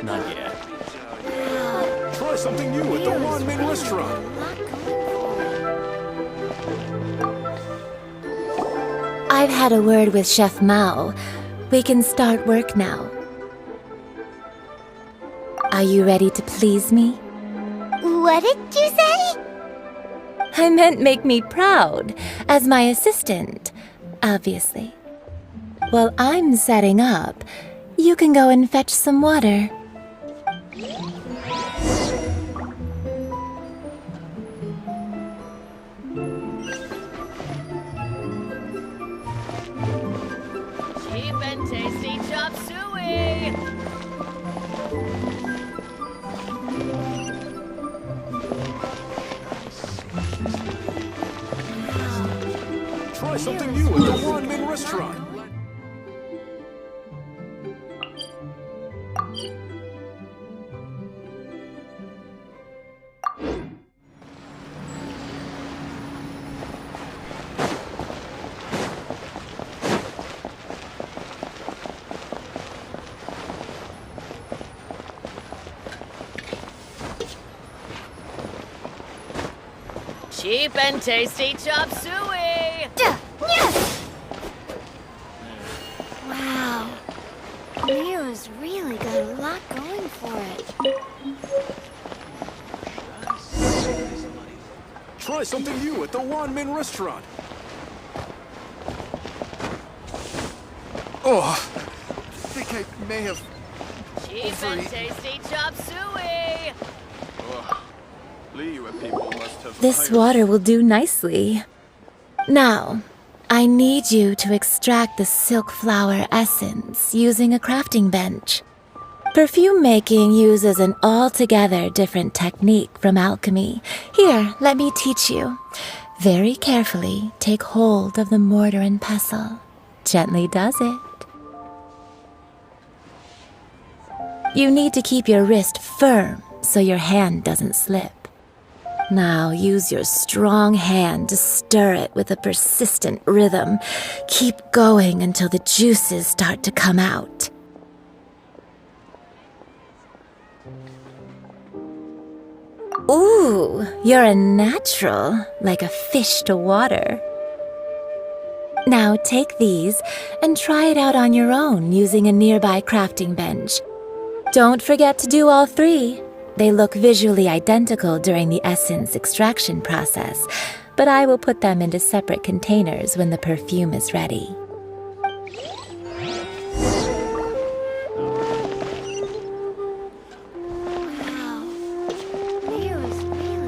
Not yet. Try something new at the ramen restaurant. I've had a word with Chef Mao. We can start work now. Are you ready to please me? What did you say? I meant make me proud, as my assistant, obviously. While I'm setting up, you can go and fetch some water. Cheap and tasty chop suey! Try something new at the ramen restaurant. Cheap and tasty chop suey! Wow. Mia's really got a lot going for it. Try something new at the ramen restaurant. Oh, I think I may have Cheap and tasty chop suey! This water will do nicely. Now, I need you to extract the silk flower essence using a crafting bench. Perfume making uses an altogether different technique from alchemy. Here, let me teach you. Very carefully, take hold of the mortar and pestle. Gently does it. You need to keep your wrist firm so your hand doesn't slip. Now use your strong hand to stir it with a persistent rhythm. Keep going until the juices start to come out. Ooh, you're a natural, like a fish to water. Now take these and try it out on your own using a nearby crafting bench. Don't forget to do all three. They look visually identical during the essence extraction process, but I will put them into separate containers when the perfume is ready. Wow. Mia's really...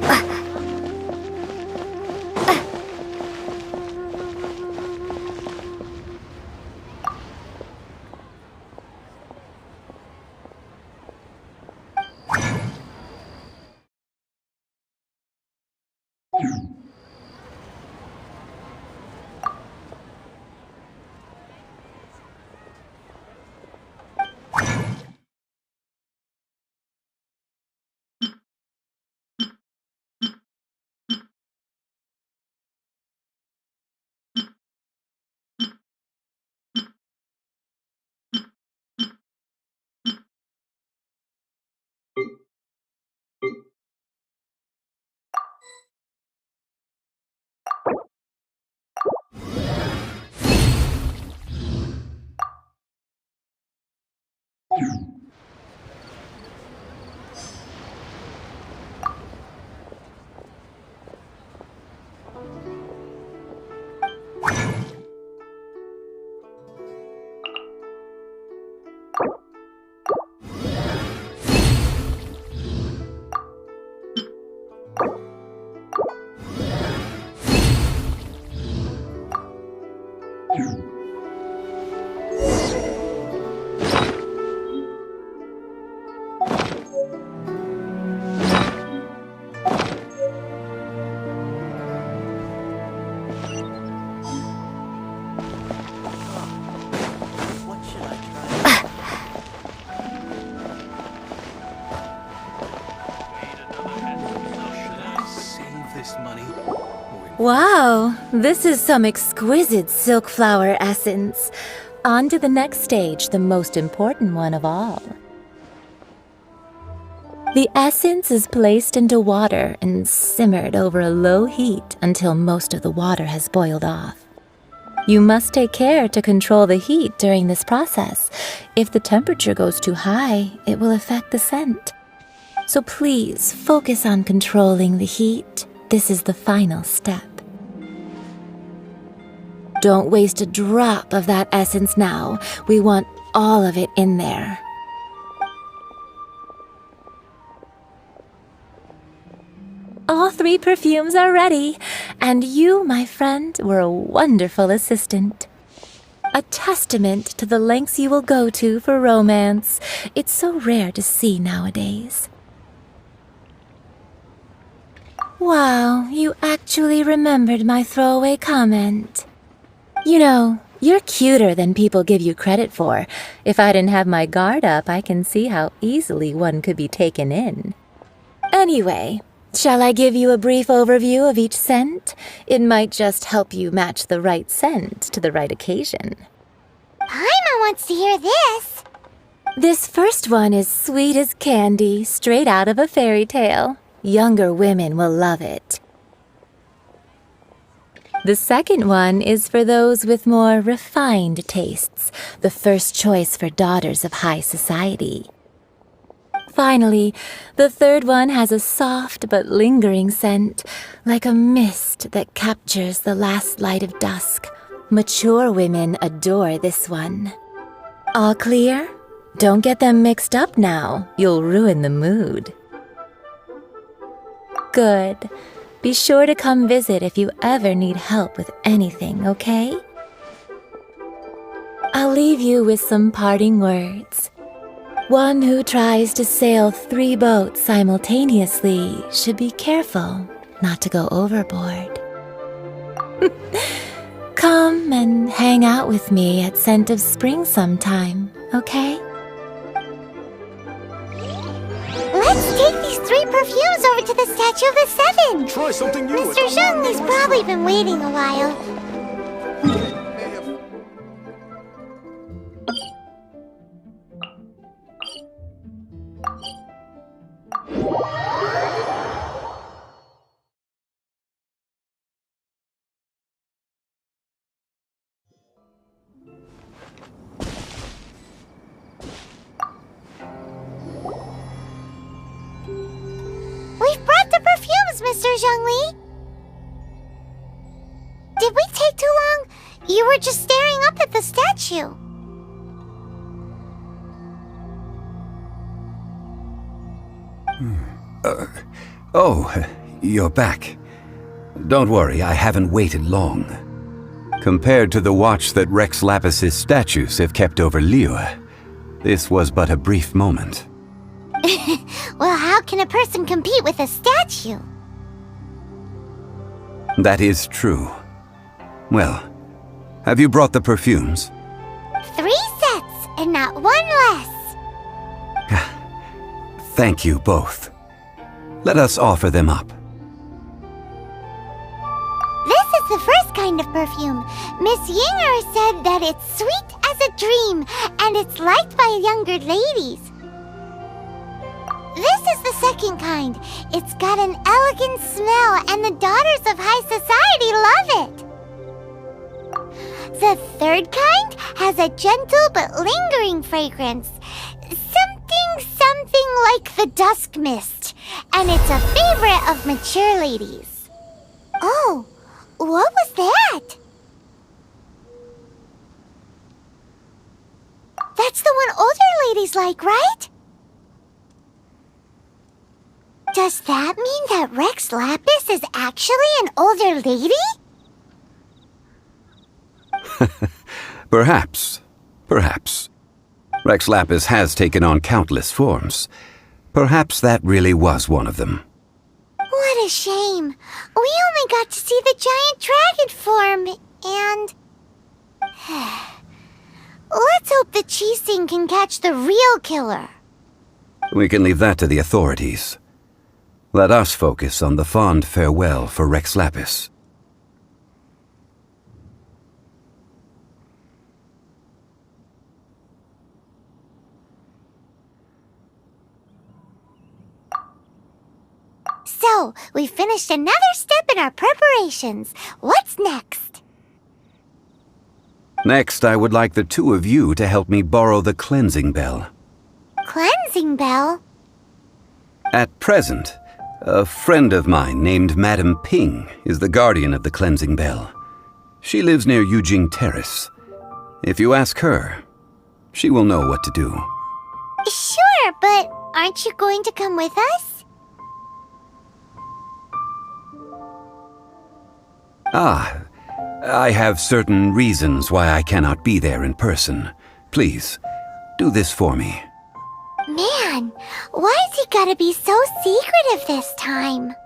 Wow, this is some exquisite silk flower essence. On to the next stage, the most important one of all. The essence is placed into water and simmered over a low heat until most of the water has boiled off. You must take care to control the heat during this process. If the temperature goes too high, it will affect the scent. So please focus on controlling the heat. This is the final step. Don't waste a drop of that essence now. We want all of it in there. All 3 perfumes are ready, and you, my friend, were a wonderful assistant. A testament to the lengths you will go to for romance. It's so rare to see nowadays. Wow, you actually remembered my throwaway comment. You know, you're cuter than people give you credit for. If I didn't have my guard up, I can see how easily one could be taken in. Anyway, shall I give you a brief overview of each scent? It might just help you match the right scent to the right occasion. Paimon wants to hear this. This first one is sweet as candy, straight out of a fairy tale. Younger women will love it. The second one is for those with more refined tastes, the first choice for daughters of high society. Finally, the third one has a soft but lingering scent, like a mist that captures the last light of dusk. Mature women adore this one. All clear? Don't get them mixed up now. You'll ruin the mood. Good. Be sure to come visit if you ever need help with anything, okay? I'll leave you with some parting words. One who tries to sail 3 boats simultaneously should be careful not to go overboard. Come and hang out with me at Scent of Spring sometime, okay? Let's take these 3 perfumes over to the Statue of the Seven. Try something new. Mr. Zhongli's probably been waiting a while. We've brought the perfumes, Mr. Zhongli. Did we take too long? You were just staring up at the statue. Oh, you're back. Don't worry, I haven't waited long. Compared to the watch that Rex Lapis's statues have kept over Liyue, this was but a brief moment. Well, how can a person compete with a statue? That is true. Well, have you brought the perfumes? 3 sets, and not 1 less. Thank you both. Let us offer them up. This is the first kind of perfume. Miss Yinger said that it's sweet as a dream, and it's liked by younger ladies. This is the second kind. It's got an elegant smell, and the daughters of high society love it. The third kind has a gentle but lingering fragrance. Something like the dusk mist, and it's a favorite of mature ladies. Oh, what was that? That's the one older ladies like, right? Does that mean that Rex Lapis is actually an older lady? Perhaps. Rex Lapis has taken on countless forms. Perhaps that really was one of them. What a shame. We only got to see the giant dragon form, and... Let's hope the Chelsie can catch the real killer. We can leave that to the authorities. Let us focus on the fond farewell for Rex Lapis. So, we finished another step in our preparations. What's next? Next, I would like the two of you to help me borrow the cleansing bell. Cleansing bell? At present, a friend of mine named Madame Ping is the guardian of the cleansing bell. She lives near Yujing Terrace. If you ask her, she will know what to do. Sure, but aren't you going to come with us? I have certain reasons why I cannot be there in person. Please, do this for me. Man, why's he gotta be so secretive this time?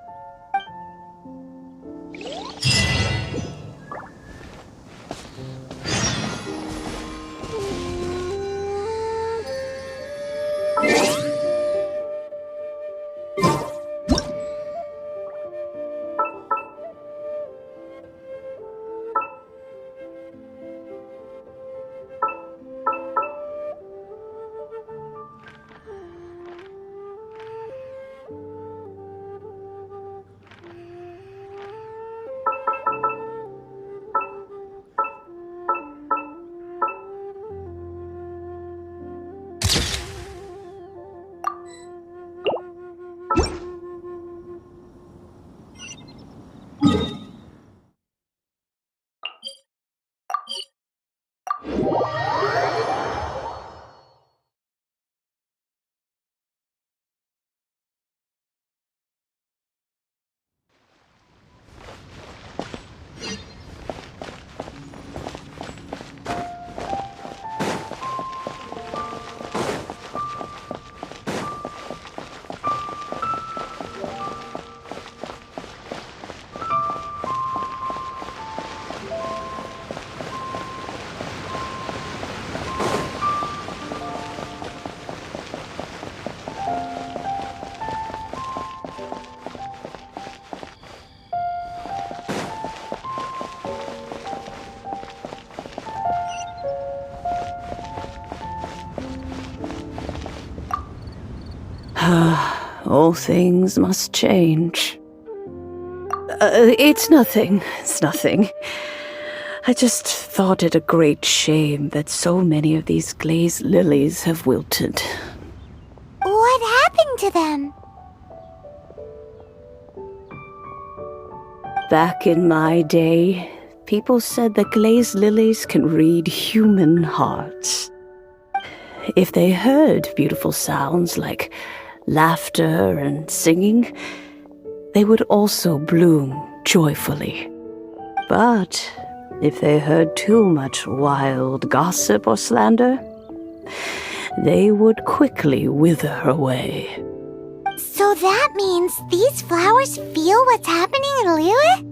All things must change. It's nothing. I just thought it a great shame that so many of these glazed lilies have wilted. What happened to them? Back in my day, people said that glazed lilies can read human hearts. If they heard beautiful sounds like laughter and singing, they would also bloom joyfully. But if they heard too much wild gossip or slander, they would quickly wither away. So that means these flowers feel what's happening in Liyue?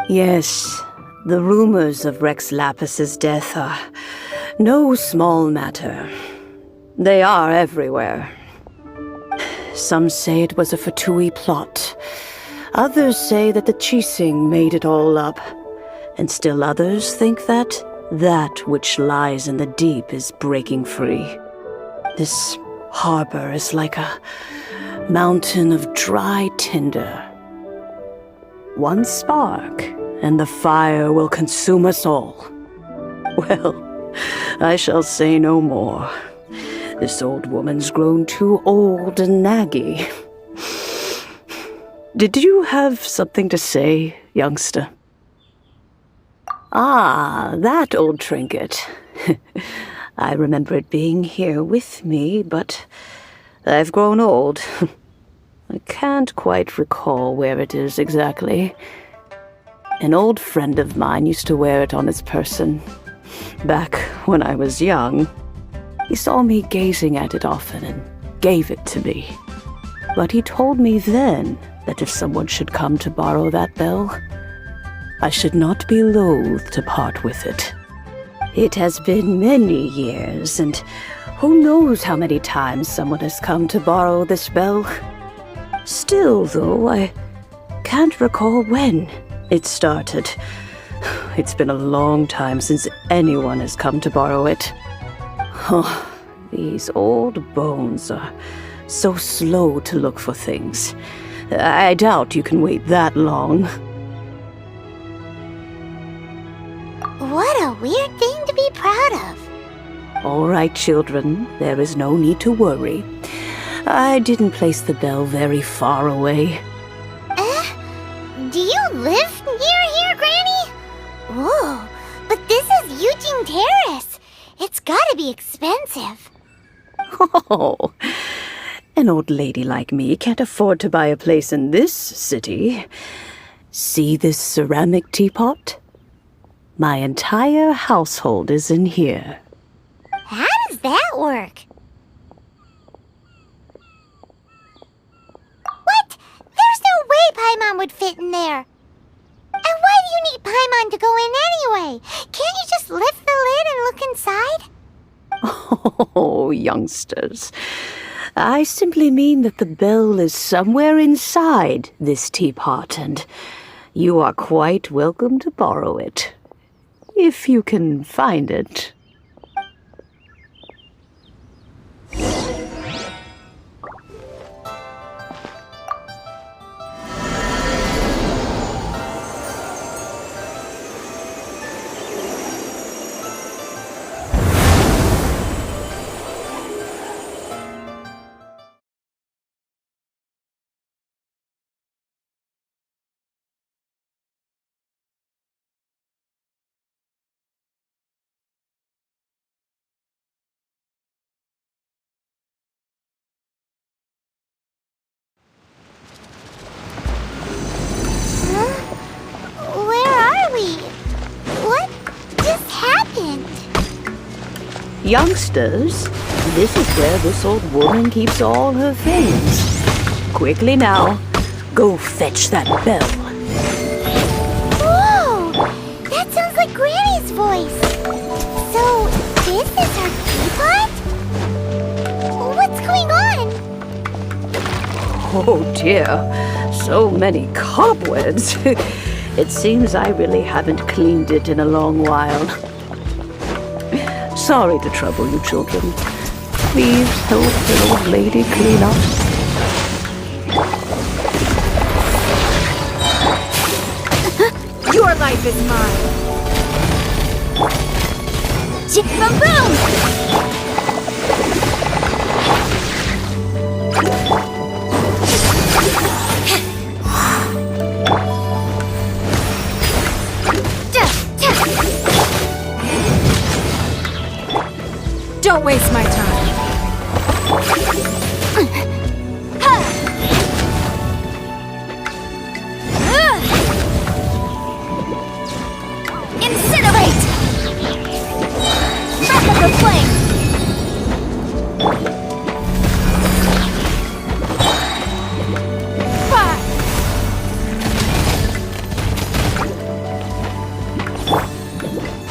Yes, the rumors of Rex Lapis's death are no small matter. They are everywhere. Some say it was a Fatui plot. Others say that the Chising made it all up. And still others think that which lies in the deep is breaking free. This harbor is like a mountain of dry tinder. One spark, and the fire will consume us all. Well, I shall say no more. This old woman's grown too old and naggy. Did you have something to say, youngster? Ah, that old trinket. I remember it being here with me, but I've grown old. I can't quite recall where it is exactly. An old friend of mine used to wear it on his person. Back when I was young, he saw me gazing at it often and gave it to me. But he told me then that if someone should come to borrow that bell, I should not be loath to part with it. It has been many years, and who knows how many times someone has come to borrow this bell. Still, though, I can't recall when it started. It's been a long time since anyone has come to borrow it. Oh, these old bones are So slow to look for things. I doubt you can wait that long. What a weird thing to be proud of. All right, children, there is no need to worry. I didn't place the bell very far away. Do you live near here, Granny? Whoa, but this is Eugene Terrace. It's gotta be expensive. Oh, an old lady like me can't afford to buy a place in this city. See this ceramic teapot? My entire household is in here. How does that work? What? There's no way Paimon would fit in there. And why do you need Paimon to go in anyway? Can't you just lift the lid and look inside? Oh, youngsters. I simply mean that the bell is somewhere inside this teapot, and you are quite welcome to borrow it. If you can find it. Where are we? What just happened? Youngsters, this is where this old woman keeps all her things. Quickly now, go fetch that bell. Whoa! That sounds like Granny's voice. So, this is her teapot? What's going on? Oh dear, so many cobwebs. It seems I really haven't cleaned it in a long while. Sorry to trouble you, children. Please help the old lady clean up. Your life is mine. Boom! Don't waste my time. Incinerate! Breath of the flame! Fire!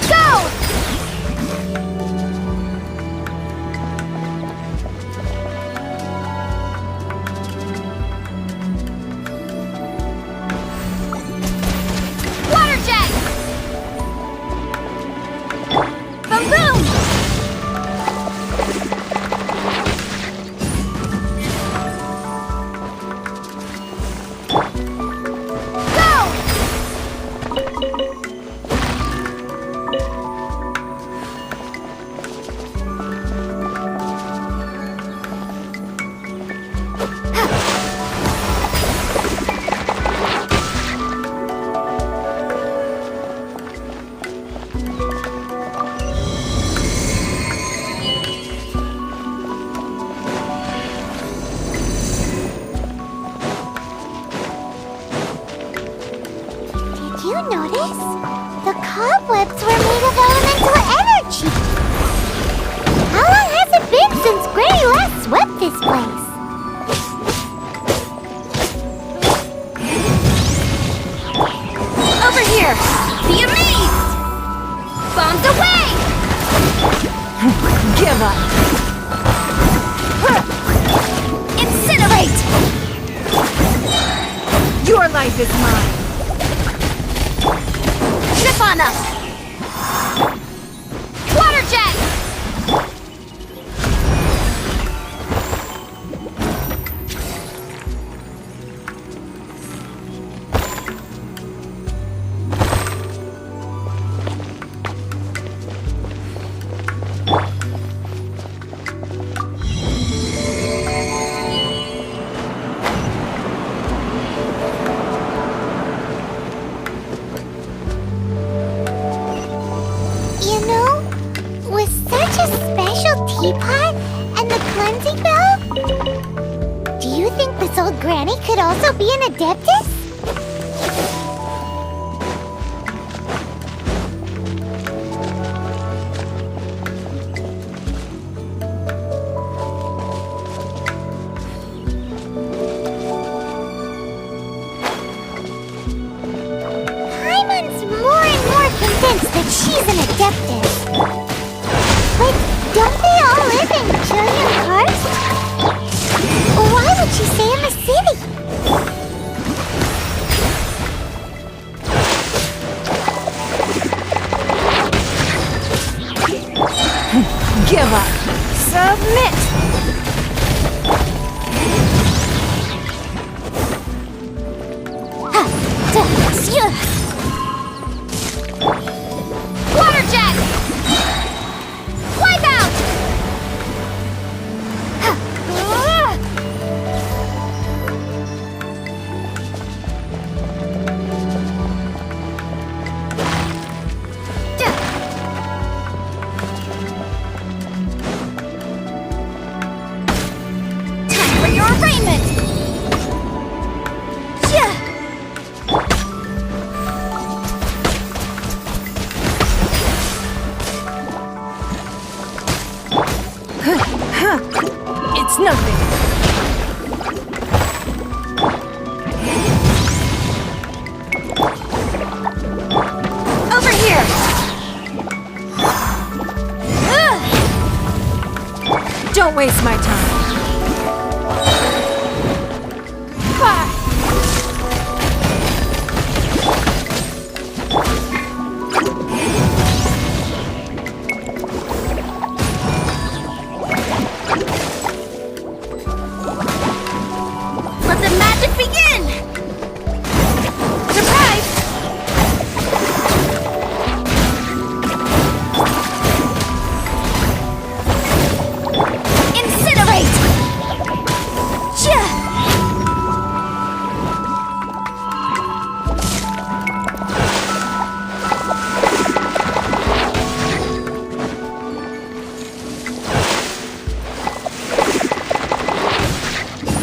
Go! Water jet! Boom boom! Did you notice? The cobwebs were made of elemental energy. How long has it been since Granny last swept this place? Over here! Be amazed! Bombs away! Give up! Incinerate! Your life is mine! Zip on us! Water jet! a special teapot and the cleansing bell? Do you think this old granny could also be an adeptus? Paimon's more and more convinced that she's an adeptus. But don't they all live in Trillium Karst? Why would she stay in the city? Give up. Submit. Water jet! Wipe out! Time for your arraignment! It's nothing. Over here! Don't waste my time. Let the magic begin! Surprise! Incinerate!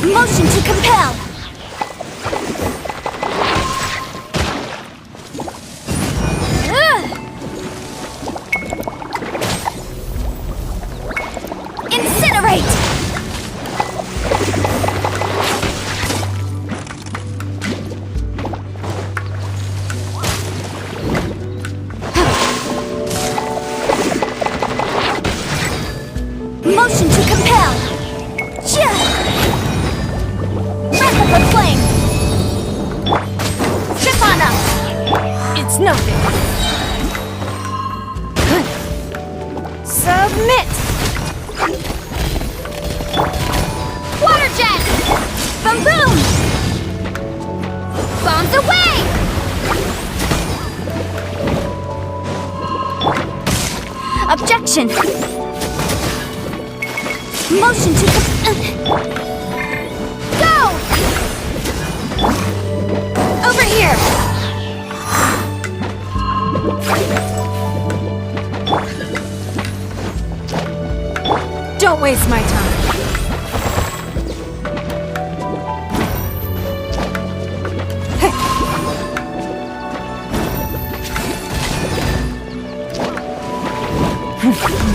Motion to compel! Incinerate! Motion to compel! Replica flame! Strip on up! It's nothing. Submit. Water jet! Boom boom! Bombs away! Objection! Motion to go! Over here! Don't waste my time.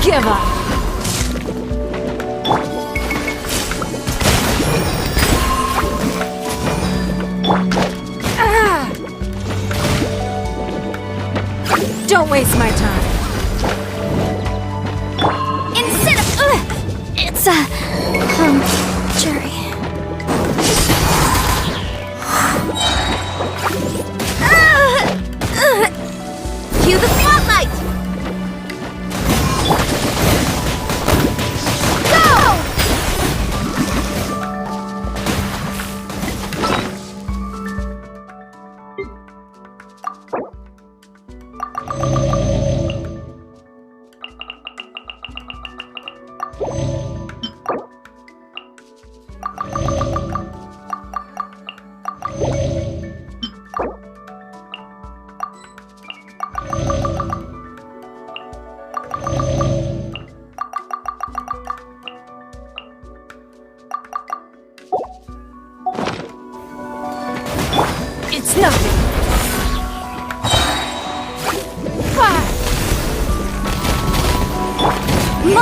Give up. Don't waste my time. It's a jury. Cue the spotlight. Go!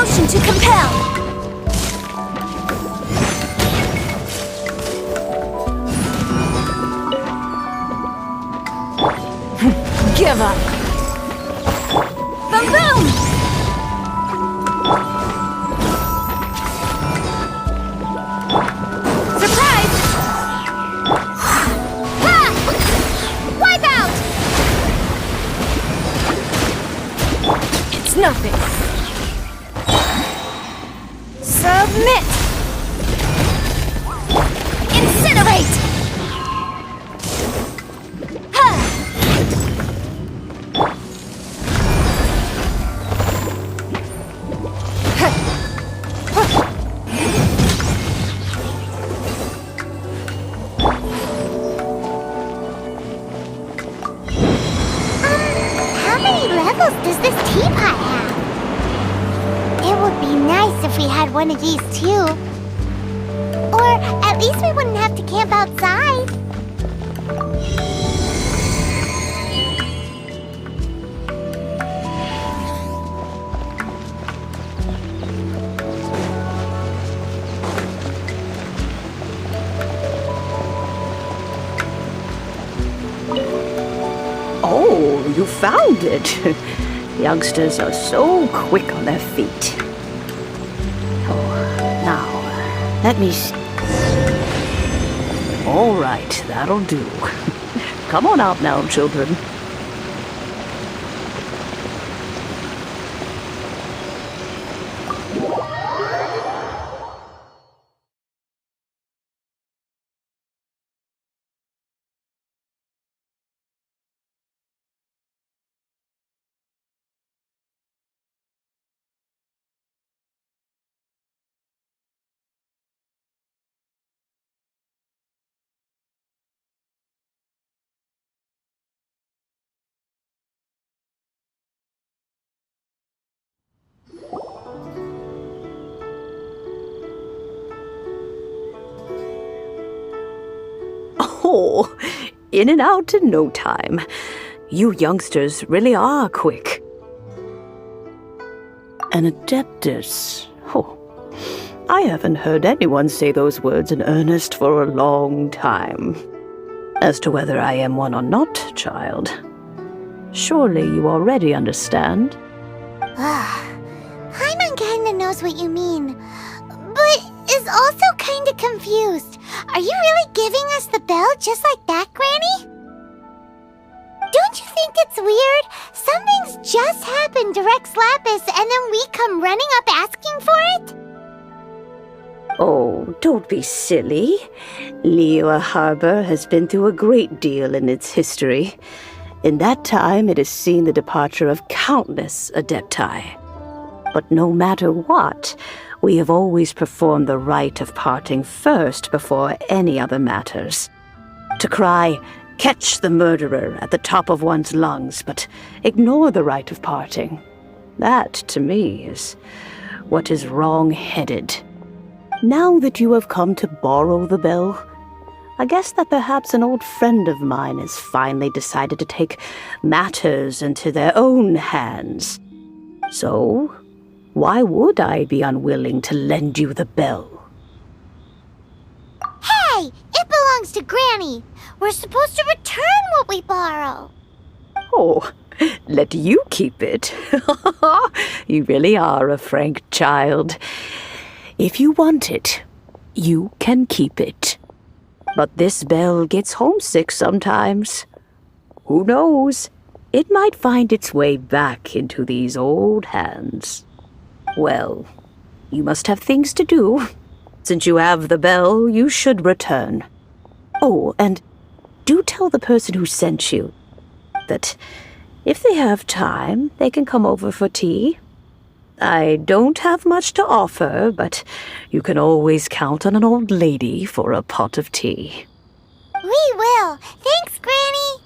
Potion to compel! Give up! Boom boom! Surprise! Ha! Wipe out! It's nothing. Submit! Incinerate! Ha! How many levels does this teapot have? It would be nice if we had one of these too. Or at least we wouldn't have to camp outside. Oh, you found it. Youngsters are so quick on their feet. Oh, now, let me see. All right, that'll do. Come on out now, children. Oh, in and out in no time. You youngsters really are quick. An adeptus. Oh, I haven't heard anyone say those words in earnest for a long time. As to whether I am one or not, child, surely you already understand. Paimon kinda knows what you mean, but is also kinda confused. Are you really giving us the bell just like that, Granny? Don't you think it's weird? Something's just happened to Rex Lapis and then we come running up asking for it? Oh, don't be silly. Liyue Harbor has been through a great deal in its history. In that time, it has seen the departure of countless adepti. But no matter what, we have always performed the rite of parting first before any other matters. To cry, "Catch the murderer," at the top of one's lungs, but ignore the rite of parting. That, to me, is what is wrong-headed. Now that you have come to borrow the bell, I guess that perhaps an old friend of mine has finally decided to take matters into their own hands. So, why would I be unwilling to lend you the bell? Hey! It belongs to Granny! We're supposed to return what we borrow! Oh, let you keep it. You really are a frank child. If you want it, you can keep it. But this bell gets homesick sometimes. Who knows? It might find its way back into these old hands. Well, you must have things to do. Since you have the bell, you should return. Oh, and do tell the person who sent you that if they have time, they can come over for tea. I don't have much to offer, but you can always count on an old lady for a pot of tea. We will! Thanks, Granny!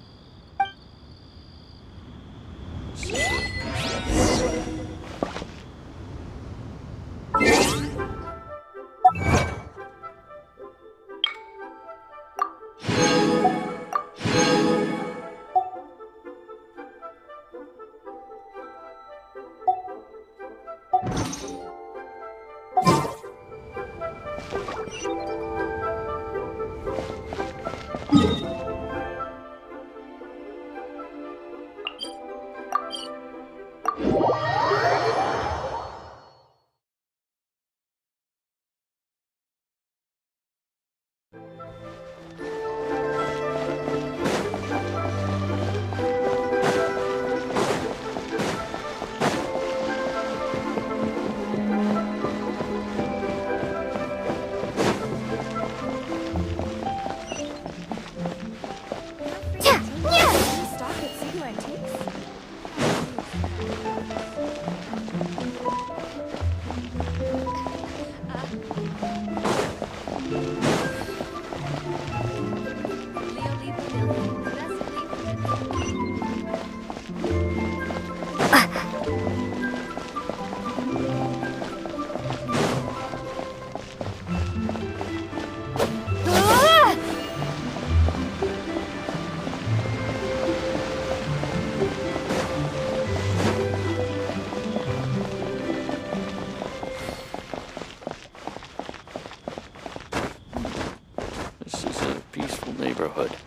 neighborhood.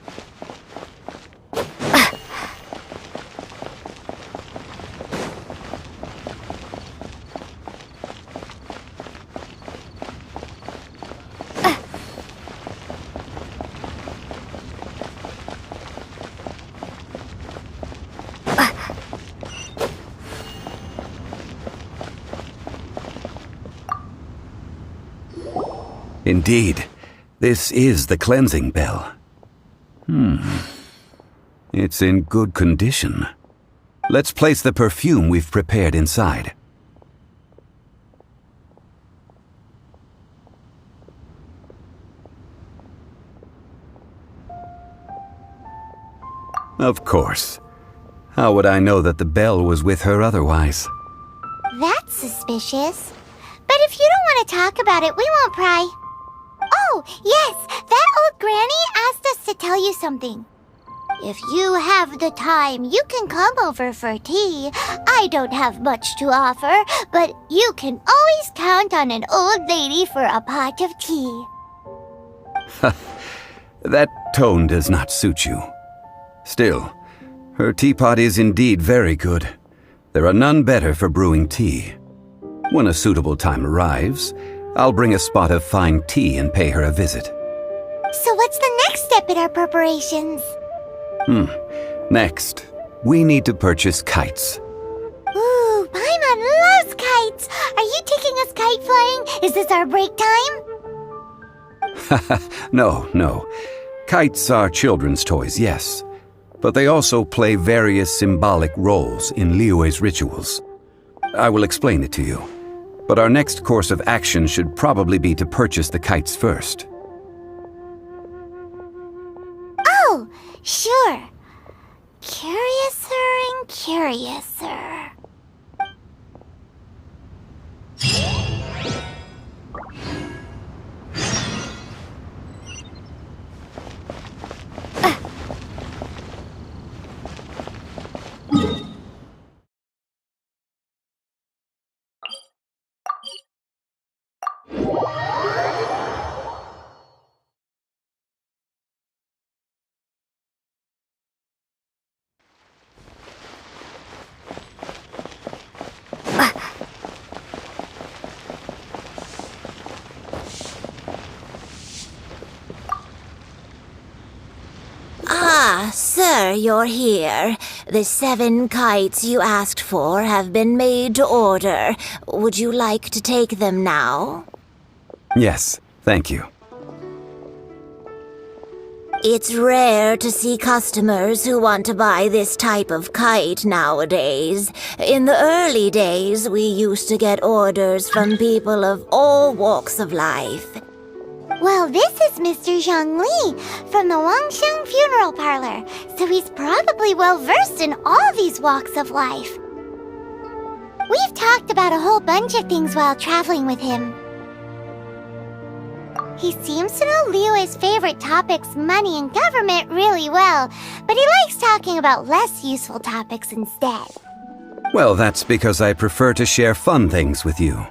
Indeed, this is the cleansing bell. It's in good condition. Let's place the perfume we've prepared inside. Of course. How would I know that the bell was with her otherwise? That's suspicious. But if you don't want to talk about it, we won't pry. Oh, yes, that old granny asked us to tell you something. If you have the time, you can come over for tea. I don't have much to offer, but you can always count on an old lady for a pot of tea. That tone does not suit you. Still, her teapot is indeed very good. There are none better for brewing tea. When a suitable time arrives, I'll bring a spot of fine tea and pay her a visit. So what's the next step in our preparations? Next, we need to purchase kites. Ooh, Paimon loves kites! Are you taking us kite flying? Is this our break time? No. Kites are children's toys, yes. But they also play various symbolic roles in Liyue's rituals. I will explain it to you. But our next course of action should probably be to purchase the kites first. Oh, sure. Curiouser and curiouser. Ah, sir, you're here. The 7 kites you asked for have been made to order. Would you like to take them now? Yes, thank you. It's rare to see customers who want to buy this type of kite nowadays. In the early days, we used to get orders from people of all walks of life. Well, this is Mr. Zhongli from the Wangsheng Funeral Parlor, so he's probably well-versed in all these walks of life. We've talked about a whole bunch of things while traveling with him. He seems to know Liyue's favorite topics, money and government, really well, but he likes talking about less useful topics instead. Well, that's because I prefer to share fun things with you.